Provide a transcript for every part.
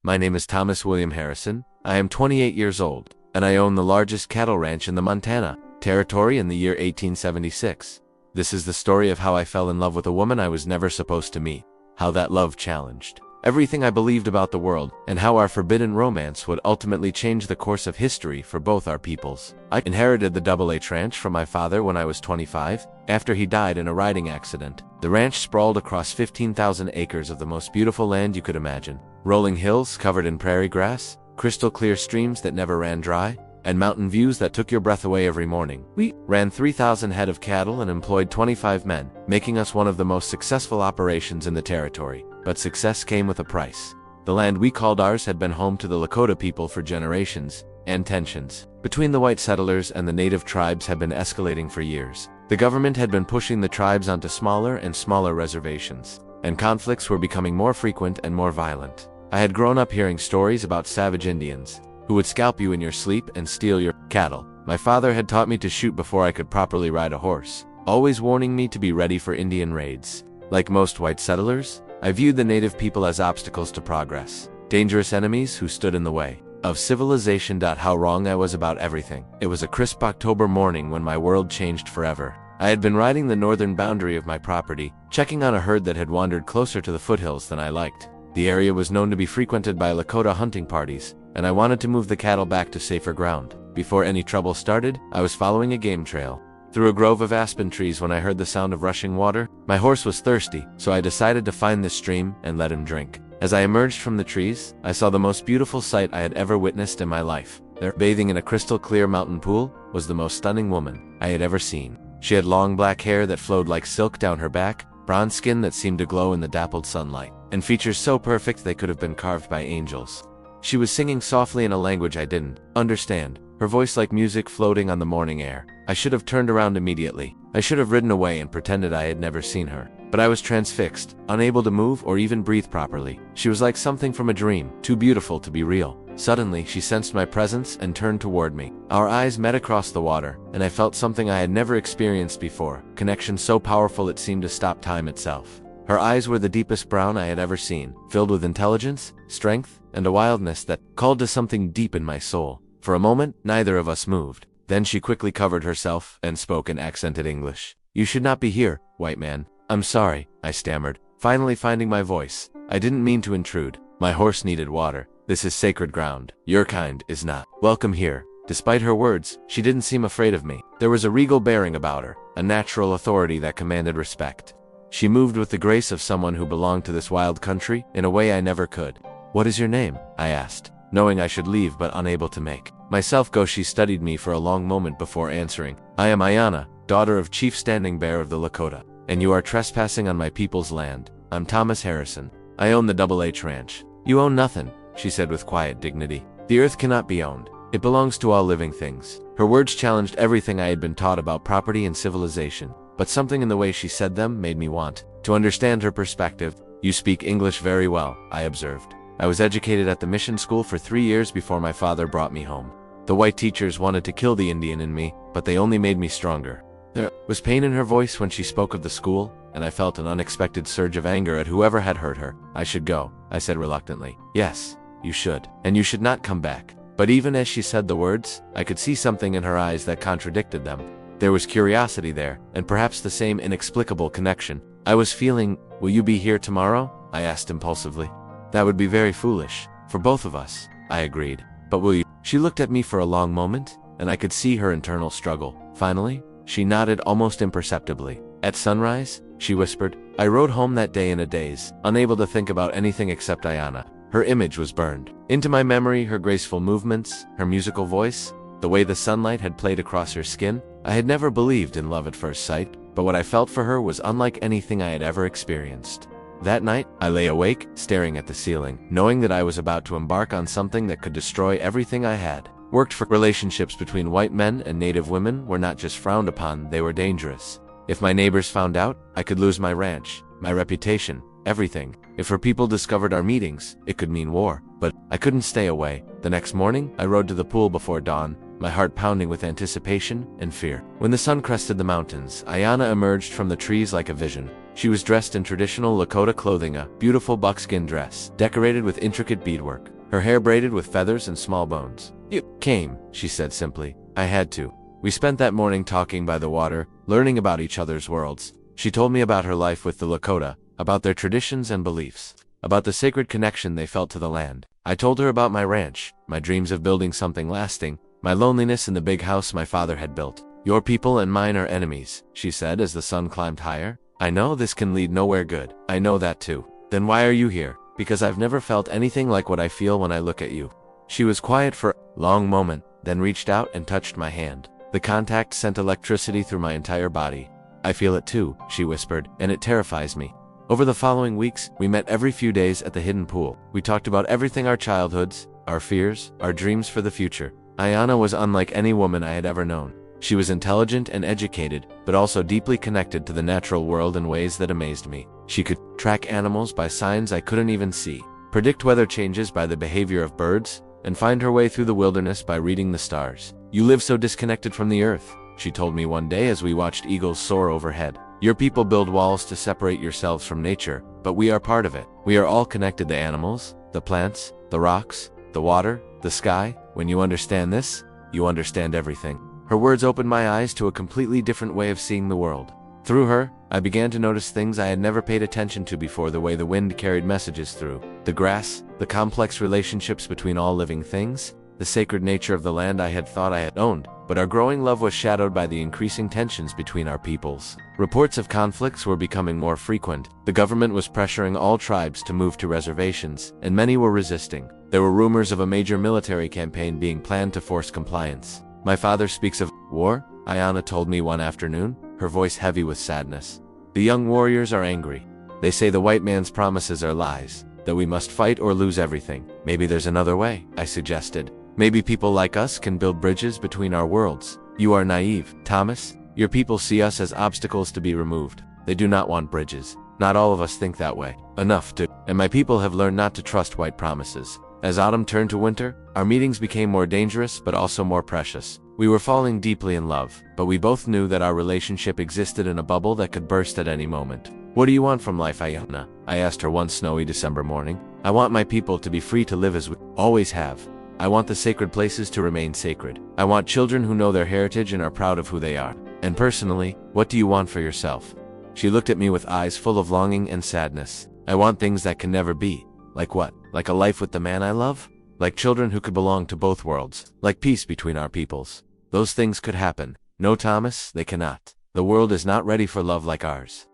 My name is Thomas William Harrison. I am 28 years old, and I own the largest cattle ranch in the Montana Territory in the year 1876. This is the story of how I fell in love with a woman I was never supposed to meet, how that love challenged everything I believed about the world, and how our forbidden romance would ultimately change the course of history for both our peoples. I inherited the WH ranch from my father when I was 25, after he died in a riding accident. The ranch sprawled across 15,000 acres of the most beautiful land you could imagine. Rolling hills covered in prairie grass, crystal clear streams that never ran dry, and mountain views that took your breath away every morning. We ran 3,000 head of cattle and employed 25 men, making us one of the most successful operations in the territory. But success came with a price. The land we called ours had been home to the Lakota people for generations, and tensions between the white settlers and the native tribes had been escalating for years. The government had been pushing the tribes onto smaller and smaller reservations, and conflicts were becoming more frequent and more violent. I had grown up hearing stories about savage Indians who would scalp you in your sleep and steal your cattle. My father had taught me to shoot before I could properly ride a horse, always warning me to be ready for Indian raids. Like most white settlers, I viewed the native people as obstacles to progress, dangerous enemies who stood in the way of civilization. How wrong I was about everything. It was a crisp October morning when my world changed forever. I had been riding the northern boundary of my property, checking on a herd that had wandered closer to the foothills than I liked. The area was known to be frequented by Lakota hunting parties, and I wanted to move the cattle back to safer ground. Before any trouble started, I was following a game trail through a grove of aspen trees when I heard the sound of rushing water. My horse was thirsty, so I decided to find this stream and let him drink. As I emerged from the trees, I saw the most beautiful sight I had ever witnessed in my life. There, bathing in a crystal clear mountain pool, was the most stunning woman I had ever seen. She had long black hair that flowed like silk down her back, bronze skin that seemed to glow in the dappled sunlight, and features so perfect they could have been carved by angels. She was singing softly in a language I didn't understand, her voice like music floating on the morning air. I should have turned around immediately. I should have ridden away and pretended I had never seen her. But I was transfixed, unable to move or even breathe properly. She was like something from a dream, too beautiful to be real. Suddenly, she sensed my presence and turned toward me. Our eyes met across the water, and I felt something I had never experienced before, connection so powerful it seemed to stop time itself. Her eyes were the deepest brown I had ever seen, filled with intelligence, strength, and a wildness that called to something deep in my soul. For a moment, neither of us moved. Then she quickly covered herself and spoke in accented English. "You should not be here, white man." "I'm sorry," I stammered, finally finding my voice. "I didn't mean to intrude. My horse needed water. This is sacred ground. Your kind is not welcome here." Despite her words, she didn't seem afraid of me. There was a regal bearing about her, a natural authority that commanded respect. She moved with the grace of someone who belonged to this wild country in a way I never could. "What is your name?" I asked, knowing I should leave but unable to make myself go. She studied me for a long moment before answering. "I am Aiyana, daughter of Chief Standing Bear of the Lakota, and you are trespassing on my people's land. I'm Thomas Harrison. I own the WH ranch." "You own nothing," she said with quiet dignity. "The earth cannot be owned. It belongs to all living things." Her words challenged everything I had been taught about property and civilization, but something in the way she said them made me want to understand her perspective. "You speak English very well," I observed. "I was educated at the mission school for 3 years before my father brought me home. The white teachers wanted to kill the Indian in me, but they only made me stronger." There was pain in her voice when she spoke of the school, and I felt an unexpected surge of anger at whoever had hurt her. "I should go," I said reluctantly. "Yes, you should. And you should not come back." But even as she said the words, I could see something in her eyes that contradicted them. There was curiosity there, and perhaps the same inexplicable connection I was feeling. "Will you be here tomorrow?" I asked impulsively. "That would be very foolish, for both of us," I agreed. "But will you?" She looked at me for a long moment, and I could see her internal struggle. Finally, she nodded almost imperceptibly. "At sunrise," she whispered. I rode home that day in a daze, unable to think about anything except Aiyana. Her image was burned into my memory, her graceful movements, her musical voice, the way the sunlight had played across her skin. I had never believed in love at first sight, but what I felt for her was unlike anything I had ever experienced. That night, I lay awake, staring at the ceiling, knowing that I was about to embark on something that could destroy everything I had worked for. Relationships between white men and native women were not just frowned upon, they were dangerous. If my neighbors found out, I could lose my ranch, my reputation, everything. If her people discovered our meetings, it could mean war. But I couldn't stay away. The next morning, I rode to the pool before dawn, my heart pounding with anticipation and fear. When the sun crested the mountains, Aiyana emerged from the trees like a vision. She was dressed in traditional Lakota clothing, a beautiful buckskin dress, decorated with intricate beadwork. her hair braided with feathers and small bones. "You came," she said simply. "I had to." We spent that morning talking by the water, learning about each other's worlds. She told me about her life with the Lakota, about their traditions and beliefs, about the sacred connection they felt to the land. I told her about my ranch, my dreams of building something lasting, my loneliness in the big house my father had built. "Your people and mine are enemies," she said as the sun climbed higher. "I know this can lead nowhere good. I know that too." "Then why are you here?" "Because I've never felt anything like what I feel when I look at you." She was quiet for a long moment, then reached out and touched my hand. The contact sent electricity through my entire body. "I feel it too," she whispered, "and it terrifies me." Over the following weeks, we met every few days at the hidden pool. We talked about everything: our childhoods, our fears, our dreams for the future. Aiyana was unlike any woman I had ever known. She was intelligent and educated, but also deeply connected to the natural world in ways that amazed me. She could track animals by signs I couldn't even see, predict weather changes by the behavior of birds, and find her way through the wilderness by reading the stars. "You live so disconnected from the earth," she told me one day as we watched eagles soar overhead. "Your people build walls to separate yourselves from nature, but we are part of it. We are all connected: the animals, the plants, the rocks, the water, the sky. When you understand this, you understand everything." Her words opened my eyes to a completely different way of seeing the world. Through her, I began to notice things I had never paid attention to before: the way the wind carried messages through the grass, the complex relationships between all living things, the sacred nature of the land I had thought I had owned. But our growing love was shadowed by the increasing tensions between our peoples. Reports of conflicts were becoming more frequent. The government was pressuring all tribes to move to reservations, and many were resisting. There were rumors of a major military campaign being planned to force compliance. "My father speaks of war," Aiyana told me one afternoon, her voice heavy with sadness. "The young warriors are angry. They say the white man's promises are lies, that we must fight or lose everything." "Maybe there's another way," I suggested. "Maybe people like us can build bridges between our worlds." "You are naive, Thomas. Your people see us as obstacles to be removed. They do not want bridges. Not all of us think that way. Enough to. And my people have learned not to trust white promises." As autumn turned to winter, our meetings became more dangerous but also more precious. We were falling deeply in love, but we both knew that our relationship existed in a bubble that could burst at any moment. "What do you want from life, Aiyana?" I asked her one snowy December morning. "I want my people to be free to live as we always have. I want the sacred places to remain sacred. I want children who know their heritage and are proud of who they are. And personally, what do you want for yourself?" She looked at me with eyes full of longing and sadness. "I want things that can never be." "Like what?" "Like a life with the man I love? Like children who could belong to both worlds. Like peace between our peoples. Those things could happen." "No, Thomas, they cannot. The world is not ready for love like ours."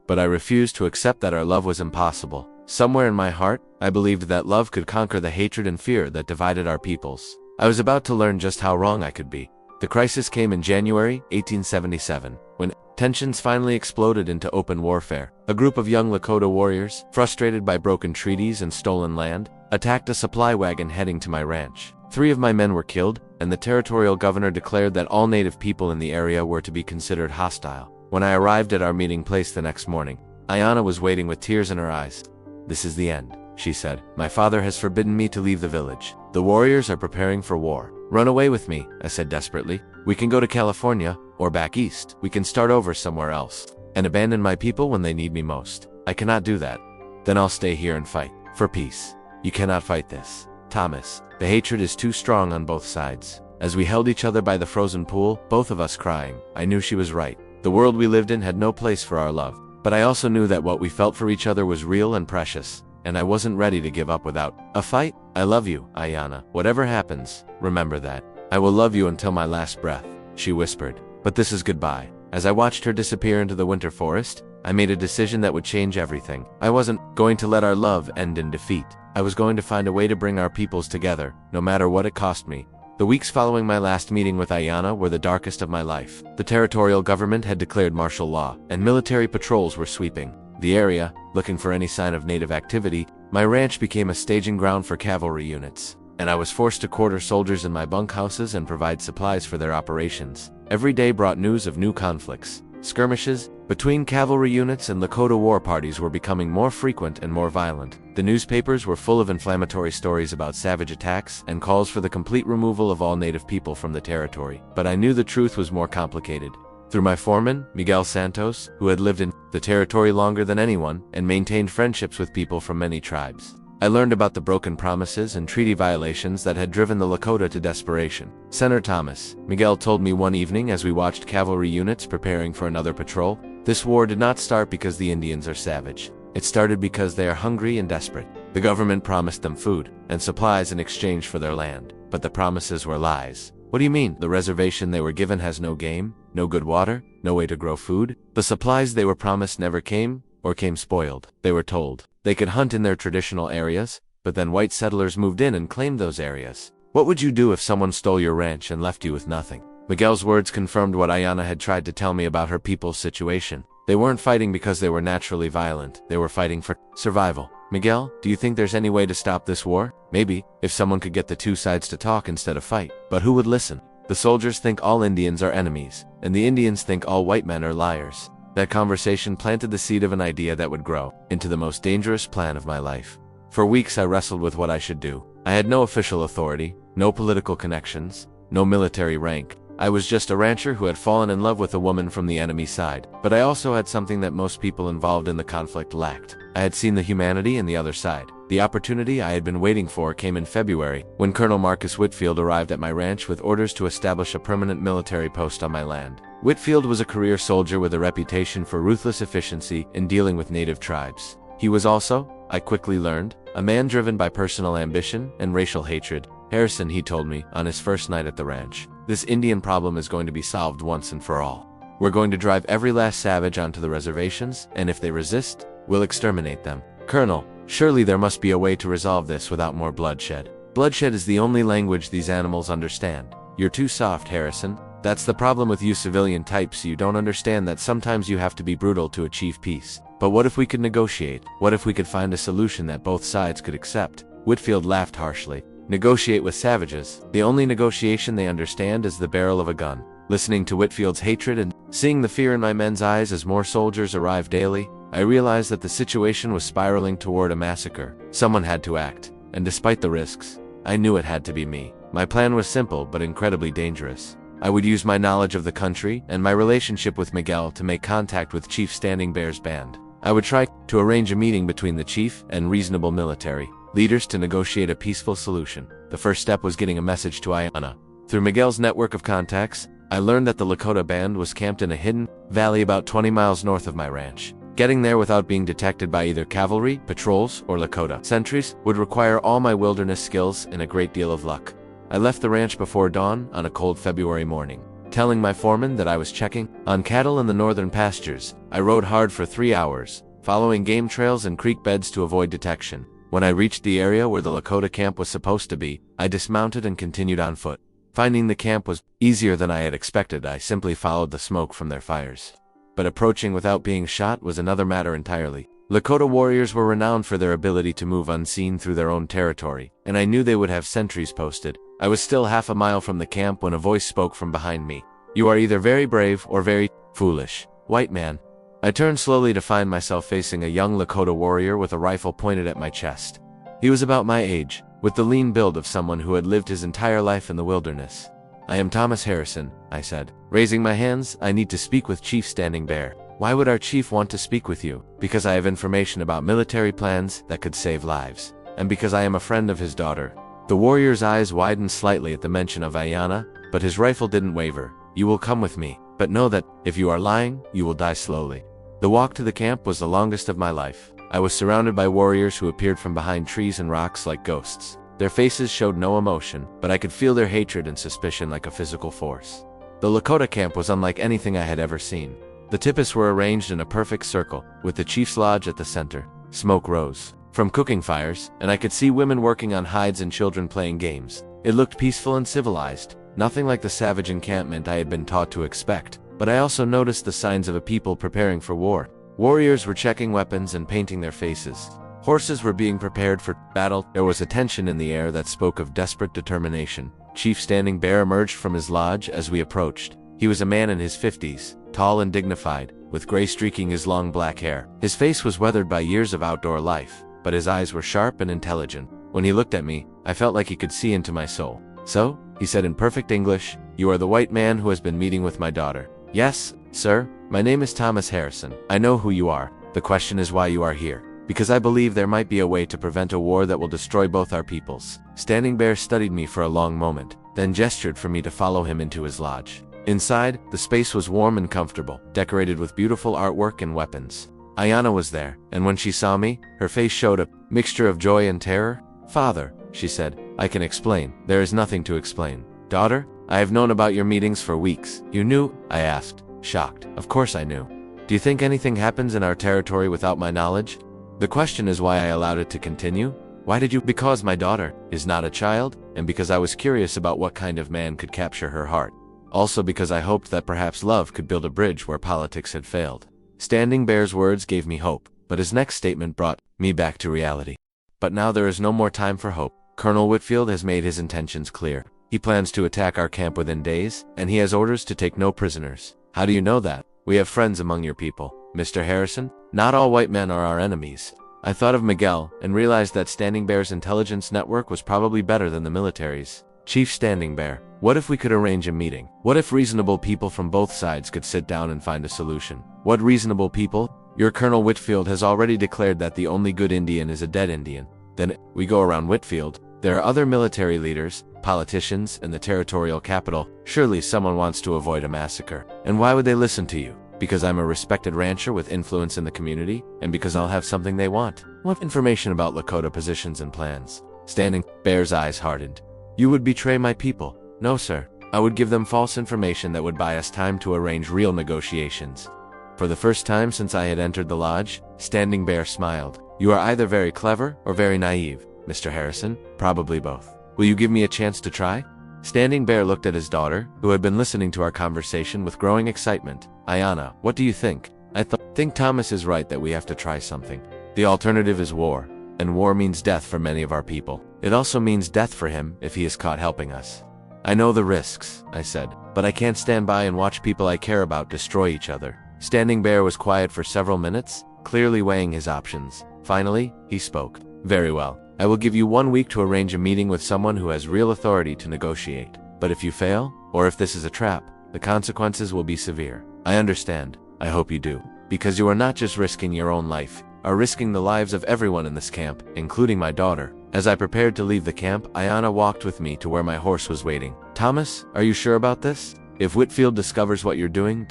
But I refused to accept that our love was impossible. Somewhere in my heart, I believed that love could conquer the hatred and fear that divided our peoples. I was about to learn just how wrong I could be. The crisis came in January 1877, when tensions finally exploded into open warfare. A group of young Lakota warriors, frustrated by broken treaties and stolen land, attacked a supply wagon heading to my ranch. 3 of my men were killed, and the territorial governor declared that all native people in the area were to be considered hostile. When I arrived at our meeting place the next morning, Aiyana was waiting with tears in her eyes. "This is the end," she said. "My father has forbidden me to leave the village. The warriors are preparing for war." "Run away with me," I said desperately. "We can go to California, or back east. We can start over somewhere else, and abandon my people when they need me most." "I cannot do that." "Then I'll stay here and fight. For peace." "You cannot fight this, Thomas. The hatred is too strong on both sides." As we held each other by the frozen pool, both of us crying, I knew she was right. The world we lived in had no place for our love. But I also knew that what we felt for each other was real and precious, and I wasn't ready to give up without a fight. "I love you, Aiyana. Whatever happens, remember that. I will love you until my last breath," she whispered. "But this is goodbye." As I watched her disappear into the winter forest, I made a decision that would change everything. I wasn't going to let our love end in defeat. I was going to find a way to bring our peoples together, no matter what it cost me. The weeks following my last meeting with Aiyana were the darkest of my life. The territorial government had declared martial law, and military patrols were sweeping the area, looking for any sign of native activity. My ranch became a staging ground for cavalry units, and I was forced to quarter soldiers in my bunkhouses and provide supplies for their operations. Every day brought news of new conflicts. Skirmishes between cavalry units and Lakota war parties were becoming more frequent and more violent. The newspapers were full of inflammatory stories about savage attacks and calls for the complete removal of all native people from the territory. But I knew the truth was more complicated. Through my foreman, Miguel Santos, who had lived in the territory longer than anyone and maintained friendships with people from many tribes, I learned about the broken promises and treaty violations that had driven the Lakota to desperation. Senator Thomas, Miguel told me one evening as we watched cavalry units preparing for another patrol, this war did not start because the Indians are savage. It started because they are hungry and desperate. The government promised them food and supplies in exchange for their land, but the promises were lies. What do you mean? The reservation they were given has no game, no good water, no way to grow food? The supplies they were promised never came, or came spoiled. They were told they could hunt in their traditional areas, but then white settlers moved in and claimed those areas. What would you do if someone stole your ranch and left you with nothing? Miguel's words confirmed what Aiyana had tried to tell me about her people's situation. They weren't fighting because they were naturally violent. They were fighting for survival. Miguel, do you think there's any way to stop this war? Maybe, if someone could get the two sides to talk instead of fight. But who would listen? The soldiers think all Indians are enemies, and the Indians think all white men are liars. That conversation planted the seed of an idea that would grow into the most dangerous plan of my life. For weeks I wrestled with what I should do. I had no official authority, no political connections, no military rank. I was just a rancher who had fallen in love with a woman from the enemy side. But I also had something that most people involved in the conflict lacked. I had seen the humanity in the other side. The opportunity I had been waiting for came in February, when Colonel Marcus Whitfield arrived at my ranch with orders to establish a permanent military post on my land. Whitfield was a career soldier with a reputation for ruthless efficiency in dealing with native tribes. He was also, I quickly learned, a man driven by personal ambition and racial hatred. Harrison, he told me, on his first night at the ranch, this Indian problem is going to be solved once and for all. We're going to drive every last savage onto the reservations, and if they resist, we'll exterminate them. Colonel, surely there must be a way to resolve this without more bloodshed. Bloodshed is the only language these animals understand. You're too soft, Harrison. That's the problem with you civilian types. You don't understand that sometimes you have to be brutal to achieve peace. But what if we could negotiate? What if we could find a solution that both sides could accept? Whitfield laughed harshly. Negotiate with savages. The only negotiation they understand is the barrel of a gun. Listening to Whitfield's hatred and seeing the fear in my men's eyes as more soldiers arrived daily, I realized that the situation was spiraling toward a massacre. Someone had to act, and despite the risks, I knew it had to be me. My plan was simple but incredibly dangerous. I would use my knowledge of the country and my relationship with Miguel to make contact with Chief Standing Bear's band. I would try to arrange a meeting between the chief and reasonable military leaders to negotiate a peaceful solution. The first step was getting a message to Aiyana. Through Miguel's network of contacts, I learned that the Lakota band was camped in a hidden valley about 20 miles north of my ranch. Getting there without being detected by either cavalry, patrols, or Lakota sentries would require all my wilderness skills and a great deal of luck. I left the ranch before dawn on a cold February morning. Telling my foreman that I was checking on cattle in the northern pastures, I rode hard for 3 hours, following game trails and creek beds to avoid detection. When I reached the area where the Lakota camp was supposed to be, I dismounted and continued on foot. Finding the camp was easier than I had expected. I simply followed the smoke from their fires. But approaching without being shot was another matter entirely. Lakota warriors were renowned for their ability to move unseen through their own territory, and I knew they would have sentries posted. I was still half a mile from the camp when a voice spoke from behind me. You are either very brave or very foolish, white man. I turned slowly to find myself facing a young Lakota warrior with a rifle pointed at my chest. He was about my age, with the lean build of someone who had lived his entire life in the wilderness. I am Thomas Harrison, I said. Raising my hands, I need to speak with Chief Standing Bear. Why would our chief want to speak with you? Because I have information about military plans that could save lives. And because I am a friend of his daughter. The warrior's eyes widened slightly at the mention of Aiyana, but his rifle didn't waver. You will come with me, but know that, if you are lying, you will die slowly. The walk to the camp was the longest of my life. I was surrounded by warriors who appeared from behind trees and rocks like ghosts. Their faces showed no emotion, but I could feel their hatred and suspicion like a physical force. The Lakota camp was unlike anything I had ever seen. The tipis were arranged in a perfect circle, with the chief's lodge at the center. Smoke rose from cooking fires, and I could see women working on hides and children playing games. It looked peaceful and civilized, nothing like the savage encampment I had been taught to expect. But I also noticed the signs of a people preparing for war. Warriors were checking weapons and painting their faces. Horses were being prepared for battle. There was a tension in the air that spoke of desperate determination. Chief Standing Bear emerged from his lodge as we approached. He was a man in his 50s, tall and dignified, with gray streaking his long black hair. His face was weathered by years of outdoor life, but his eyes were sharp and intelligent. When he looked at me, I felt like he could see into my soul. So, he said in perfect English, "You are the white man who has been meeting with my daughter." "Yes, sir. My name is Thomas Harrison. I know who you are. The question is why you are here." Because I believe there might be a way to prevent a war that will destroy both our peoples. Standing Bear studied me for a long moment, then gestured for me to follow him into his lodge. Inside, the space was warm and comfortable, decorated with beautiful artwork and weapons. Aiyana was there, and when she saw me, her face showed a mixture of joy and terror. "Father," she said, "I can explain. There is nothing to explain." "Daughter, I have known about your meetings for weeks." "You knew?" I asked, shocked. "Of course I knew. Do you think anything happens in our territory without my knowledge?" The question is why I allowed it to continue. Why did you? Because my daughter is not a child, and because I was curious about what kind of man could capture her heart. Also because I hoped that perhaps love could build a bridge where politics had failed. Standing Bear's words gave me hope, but his next statement brought me back to reality. But now there is no more time for hope. Colonel Whitfield has made his intentions clear. He plans to attack our camp within days, and he has orders to take no prisoners. How do you know that? We have friends among your people, Mr. Harrison. Not all white men are our enemies. I thought of Miguel and realized that Standing Bear's intelligence network was probably better than the military's. Chief Standing Bear, what if we could arrange a meeting? What if reasonable people from both sides could sit down and find a solution? What reasonable people? Your Colonel Whitfield has already declared that the only good Indian is a dead Indian. Then we go around Whitfield. There are other military leaders, politicians, in the territorial capital. Surely someone wants to avoid a massacre. And why would they listen to you? Because I'm a respected rancher with influence in the community, and because I'll have something they want. What information about Lakota positions and plans? Standing Bear's eyes hardened. You would betray my people. No, sir. I would give them false information that would buy us time to arrange real negotiations. For the first time since I had entered the lodge, Standing Bear smiled. You are either very clever or very naive, Mr. Harrison. Probably both. Will you give me a chance to try? Standing Bear looked at his daughter, who had been listening to our conversation with growing excitement. Aiyana, what do you think? I think Thomas is right that we have to try something. The alternative is war, and war means death for many of our people. It also means death for him if he is caught helping us. I know the risks, I said, but I can't stand by and watch people I care about destroy each other. Standing Bear was quiet for several minutes, clearly weighing his options. Finally, he spoke. Very well. I will give you 1 week to arrange a meeting with someone who has real authority to negotiate. But if you fail, or if this is a trap, the consequences will be severe. I understand. I hope you do. Because you are not just risking your own life, are risking the lives of everyone in this camp, including my daughter. As I prepared to leave the camp, Aiyana walked with me to where my horse was waiting. Thomas, are you sure about this? If Whitfield discovers what you're doing,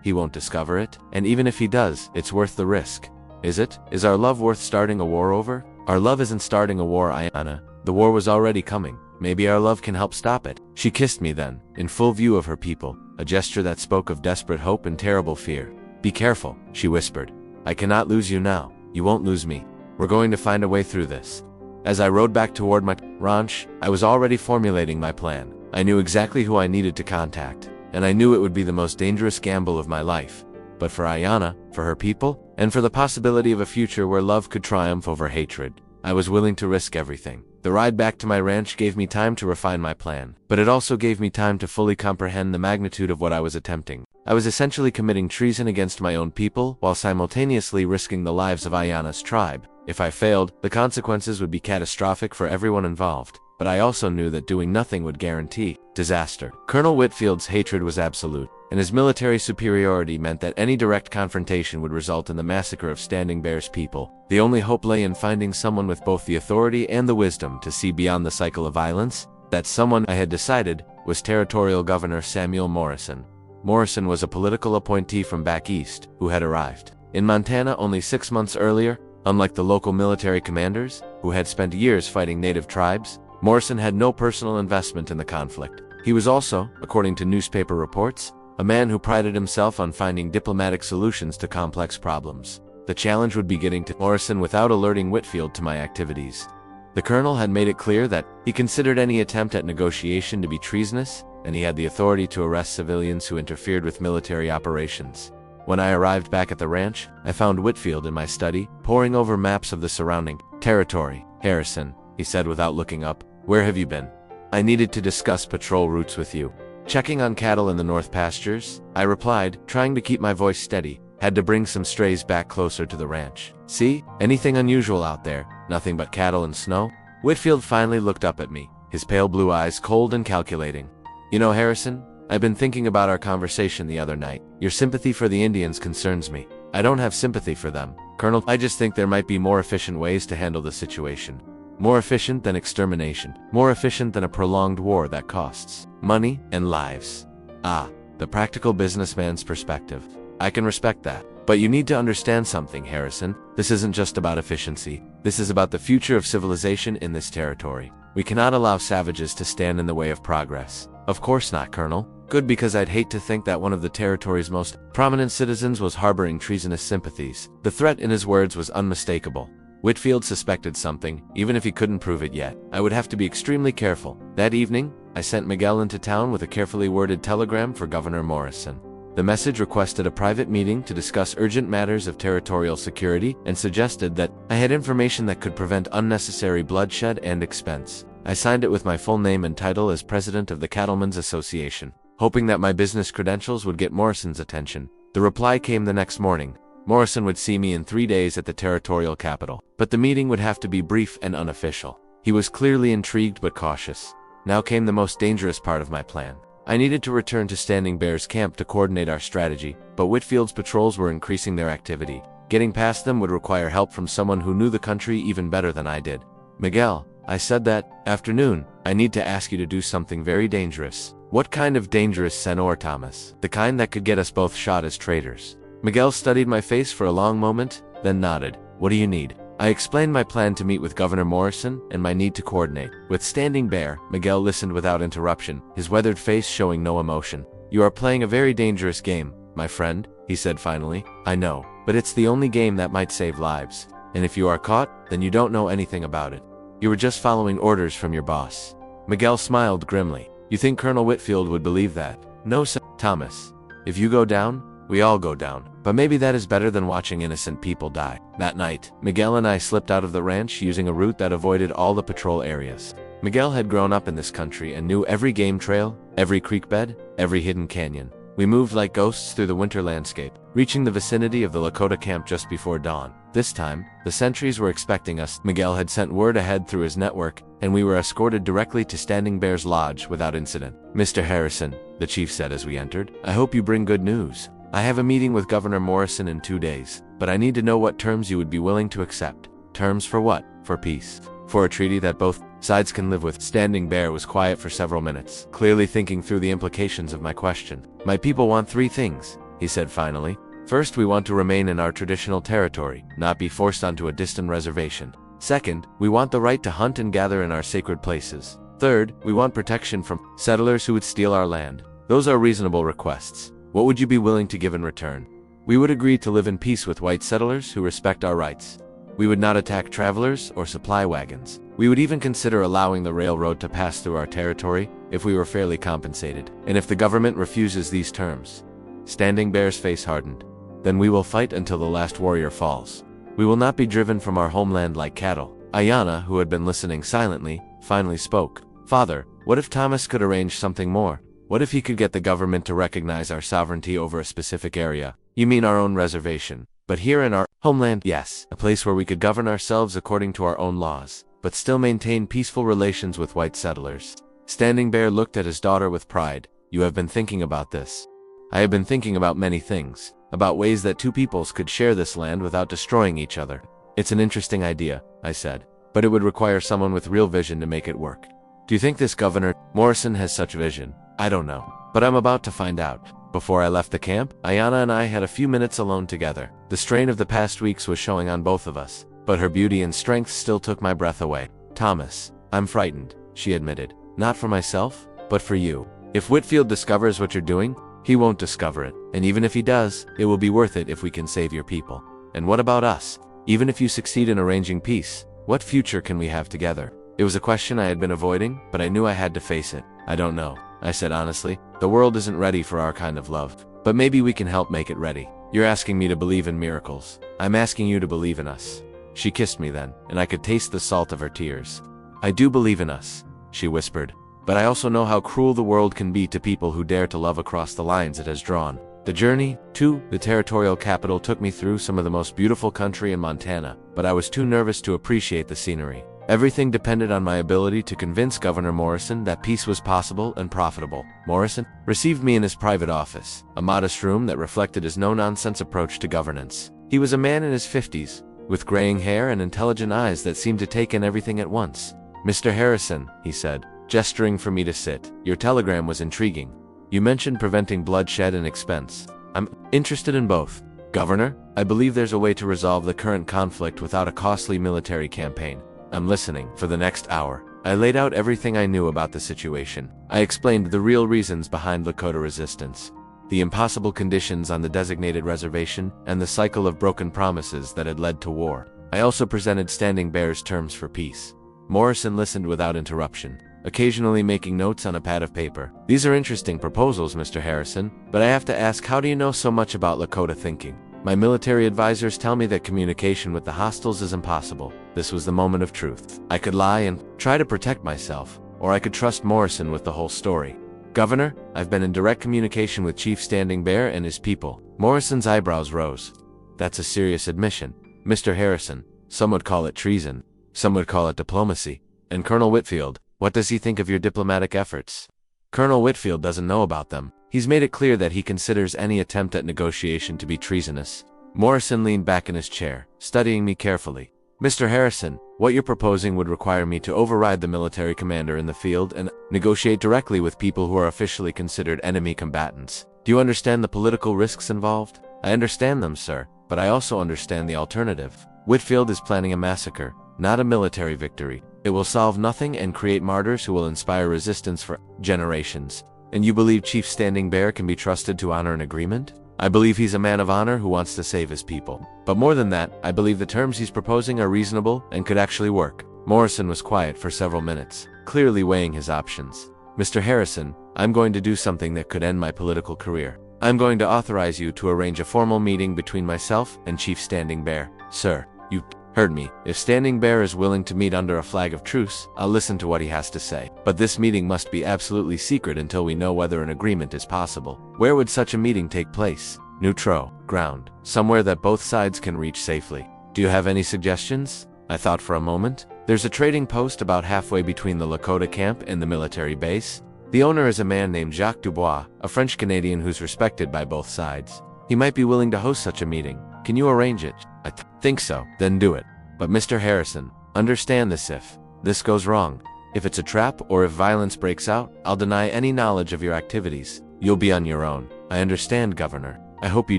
he won't discover it. And even if he does, it's worth the risk. Is it? Is our love worth starting a war over? Our love isn't starting a war, Aiyana. The war was already coming. Maybe our love can help stop it. She kissed me then, in full view of her people, a gesture that spoke of desperate hope and terrible fear. Be careful, she whispered. I cannot lose you now. You won't lose me. We're going to find a way through this. As I rode back toward my ranch, I was already formulating my plan. I knew exactly who I needed to contact, and I knew it would be the most dangerous gamble of my life. But for Aiyana, for her people, and for the possibility of a future where love could triumph over hatred, I was willing to risk everything. The ride back to my ranch gave me time to refine my plan, but it also gave me time to fully comprehend the magnitude of what I was attempting. I was essentially committing treason against my own people while simultaneously risking the lives of Aiyana's tribe. If I failed, the consequences would be catastrophic for everyone involved. But I also knew that doing nothing would guarantee disaster. Colonel Whitfield's hatred was absolute, and his military superiority meant that any direct confrontation would result in the massacre of Standing Bear's people. The only hope lay in finding someone with both the authority and the wisdom to see beyond the cycle of violence. That someone, I had decided, was Territorial Governor Samuel Morrison. Morrison was a political appointee from back east who had arrived in Montana only 6 months earlier. Unlike the local military commanders, who had spent years fighting native tribes, Morrison had no personal investment in the conflict. He was also, according to newspaper reports, a man who prided himself on finding diplomatic solutions to complex problems. The challenge would be getting to Morrison without alerting Whitfield to my activities. The colonel had made it clear that he considered any attempt at negotiation to be treasonous, and he had the authority to arrest civilians who interfered with military operations. When I arrived back at the ranch, I found Whitfield in my study, poring over maps of the surrounding territory. Harrison, he said without looking up, where have you been? I needed to discuss patrol routes with you. Checking on cattle in the north pastures, I replied, trying to keep my voice steady. Had to bring some strays back closer to the ranch. See? Anything unusual out there? Nothing but cattle and snow? Whitfield finally looked up at me, his pale blue eyes cold and calculating. You know, Harrison, I've been thinking about our conversation the other night. Your sympathy for the Indians concerns me. I don't have sympathy for them. Colonel, I just think there might be more efficient ways to handle the situation. More efficient than extermination. More efficient than a prolonged war that costs money and lives. Ah, the practical businessman's perspective. I can respect that. But you need to understand something, Harrison. This isn't just about efficiency. This is about the future of civilization in this territory. We cannot allow savages to stand in the way of progress. Of course not, Colonel. Good, because I'd hate to think that one of the territory's most prominent citizens was harboring treasonous sympathies. The threat in his words was unmistakable. Whitfield suspected something, even if he couldn't prove it yet. I would have to be extremely careful. That evening, I sent Miguel into town with a carefully worded telegram for Governor Morrison. The message requested a private meeting to discuss urgent matters of territorial security and suggested that I had information that could prevent unnecessary bloodshed and expense. I signed it with my full name and title as president of the Cattlemen's Association, hoping that my business credentials would get Morrison's attention. The reply came the next morning. Morrison would see me in 3 days at the territorial capital, but the meeting would have to be brief and unofficial. He was clearly intrigued but cautious. Now came the most dangerous part of my plan. I needed to return to Standing Bear's camp to coordinate our strategy, but Whitfield's patrols were increasing their activity. Getting past them would require help from someone who knew the country even better than I did. Miguel, I said that afternoon, I need to ask you to do something very dangerous. What kind of dangerous, Senor Thomas? The kind that could get us both shot as traitors. Miguel studied my face for a long moment, then nodded. What do you need? I explained my plan to meet with Governor Morrison and my need to coordinate. With Standing Bear, Miguel listened without interruption, his weathered face showing no emotion. You are playing a very dangerous game, my friend, he said finally. I know, but it's the only game that might save lives. And if you are caught, then you don't know anything about it. You were just following orders from your boss. Miguel smiled grimly. You think Colonel Whitfield would believe that? No, Thomas. If you go down, we all go down. But maybe that is better than watching innocent people die. That night, Miguel and I slipped out of the ranch using a route that avoided all the patrol areas. Miguel had grown up in this country and knew every game trail, every creek bed, every hidden canyon. We moved like ghosts through the winter landscape, reaching the vicinity of the Lakota camp just before dawn. This time, the sentries were expecting us. Miguel had sent word ahead through his network, and we were escorted directly to Standing Bear's lodge without incident. Mr. Harrison, the chief said as we entered, I hope you bring good news. I have a meeting with Governor Morrison in 2 days, but I need to know what terms you would be willing to accept. Terms for what? For peace. For a treaty that both sides can live with. Standing Bear was quiet for several minutes, clearly thinking through the implications of my question. My people want 3 things, he said finally. First, we want to remain in our traditional territory, not be forced onto a distant reservation. Second, we want the right to hunt and gather in our sacred places. Third, we want protection from settlers who would steal our land. Those are reasonable requests. What would you be willing to give in return? We would agree to live in peace with white settlers who respect our rights. We would not attack travelers or supply wagons. We would even consider allowing the railroad to pass through our territory if we were fairly compensated. And if the government refuses these terms, Standing Bear's face hardened. Then we will fight until the last warrior falls. We will not be driven from our homeland like cattle. Aiyana, who had been listening silently, finally spoke. Father, what if Thomas could arrange something more? What if he could get the government to recognize our sovereignty over a specific area? You mean our own reservation? But here in our homeland, yes, a place where we could govern ourselves according to our own laws, but still maintain peaceful relations with white settlers. Standing Bear looked at his daughter with pride. You have been thinking about this. I have been thinking about many things, about ways that 2 peoples could share this land without destroying each other. It's an interesting idea, I said, but it would require someone with real vision to make it work. Do you think this Governor Morrison has such vision? I don't know, but I'm about to find out. Before I left the camp, Aiyana and I had a few minutes alone together. The strain of the past weeks was showing on both of us, but her beauty and strength still took my breath away. Thomas, I'm frightened, she admitted. Not for myself, but for you. If Whitfield discovers what you're doing, he won't discover it. And even if he does, it will be worth it if we can save your people. And what about us? Even if you succeed in arranging peace, what future can we have together? It was a question I had been avoiding, but I knew I had to face it. I don't know, I said honestly. The world isn't ready for our kind of love, but maybe we can help make it ready. You're asking me to believe in miracles. I'm asking you to believe in us. She kissed me then, and I could taste the salt of her tears. I do believe in us, she whispered, but I also know how cruel the world can be to people who dare to love across the lines it has drawn. The journey to the territorial capital took me through some of the most beautiful country in Montana, but I was too nervous to appreciate the scenery. Everything depended on my ability to convince Governor Morrison that peace was possible and profitable. Morrison received me in his private office, a modest room that reflected his no-nonsense approach to governance. He was a man in his 50s, with graying hair and intelligent eyes that seemed to take in everything at once. "Mr. Harrison," he said, gesturing for me to sit, "your telegram was intriguing. You mentioned preventing bloodshed and expense. I'm interested in both. Governor, I believe there's a way to resolve the current conflict without a costly military campaign. I'm listening." For the next hour, I laid out everything I knew about the situation. I explained the real reasons behind Lakota resistance, the impossible conditions on the designated reservation, and the cycle of broken promises that had led to war. I also presented Standing Bear's terms for peace. Morrison listened without interruption, occasionally making notes on a pad of paper. "These are interesting proposals, Mr. Harrison, but I have to ask, how do you know so much about Lakota thinking? My military advisors tell me that communication with the hostiles is impossible." This was the moment of truth. I could lie and try to protect myself, or I could trust Morrison with the whole story. "Governor, I've been in direct communication with Chief Standing Bear and his people." Morrison's eyebrows rose. "That's a serious admission, Mr. Harrison. Some would call it treason. Some would call it diplomacy. And Colonel Whitfield, what does he think of your diplomatic efforts?" "Colonel Whitfield doesn't know about them. He's made it clear that he considers any attempt at negotiation to be treasonous." Morrison leaned back in his chair, studying me carefully. "Mr. Harrison, what you're proposing would require me to override the military commander in the field and negotiate directly with people who are officially considered enemy combatants. Do you understand the political risks involved?" "I understand them, sir, but I also understand the alternative. Whitfield is planning a massacre, not a military victory. It will solve nothing and create martyrs who will inspire resistance for generations." "And you believe Chief Standing Bear can be trusted to honor an agreement?" "I believe he's a man of honor who wants to save his people. But more than that, I believe the terms he's proposing are reasonable and could actually work." Morrison was quiet for several minutes, clearly weighing his options. "Mr. Harrison, I'm going to do something that could end my political career. I'm going to authorize you to arrange a formal meeting between myself and Chief Standing Bear." "Sir, you heard me. If Standing Bear is willing to meet under a flag of truce, I'll listen to what he has to say. But this meeting must be absolutely secret until we know whether an agreement is possible." "Where would such a meeting take place?" "Neutral ground, somewhere that both sides can reach safely." "Do you have any suggestions?" I thought for a moment. "There's a trading post about halfway between the Lakota camp and the military base. The owner is a man named Jacques Dubois, a French-Canadian who's respected by both sides. He might be willing to host such a meeting. Can you arrange it?" "I think so." "Then do it. But Mr. Harrison, understand this: if this goes wrong, if it's a trap or if violence breaks out, I'll deny any knowledge of your activities. You'll be on your own." "I understand, Governor. I hope you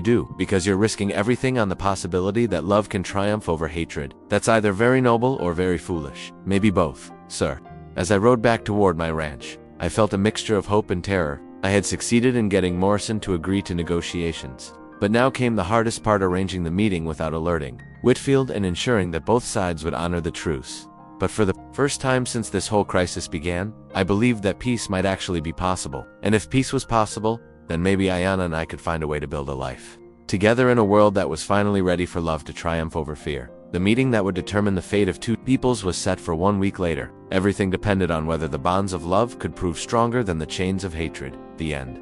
do, because you're risking everything on the possibility that love can triumph over hatred. That's either very noble or very foolish. Maybe both, sir." As I rode back toward my ranch, I felt a mixture of hope and terror. I had succeeded in getting Morrison to agree to negotiations. But now came the hardest part: arranging the meeting without alerting Whitfield and ensuring that both sides would honor the truce. But for the first time since this whole crisis began, I believed that peace might actually be possible. And if peace was possible, then maybe Aiyana and I could find a way to build a life together in a world that was finally ready for love to triumph over fear. The meeting that would determine the fate of two peoples was set for 1 week later. Everything depended on whether the bonds of love could prove stronger than the chains of hatred. The end.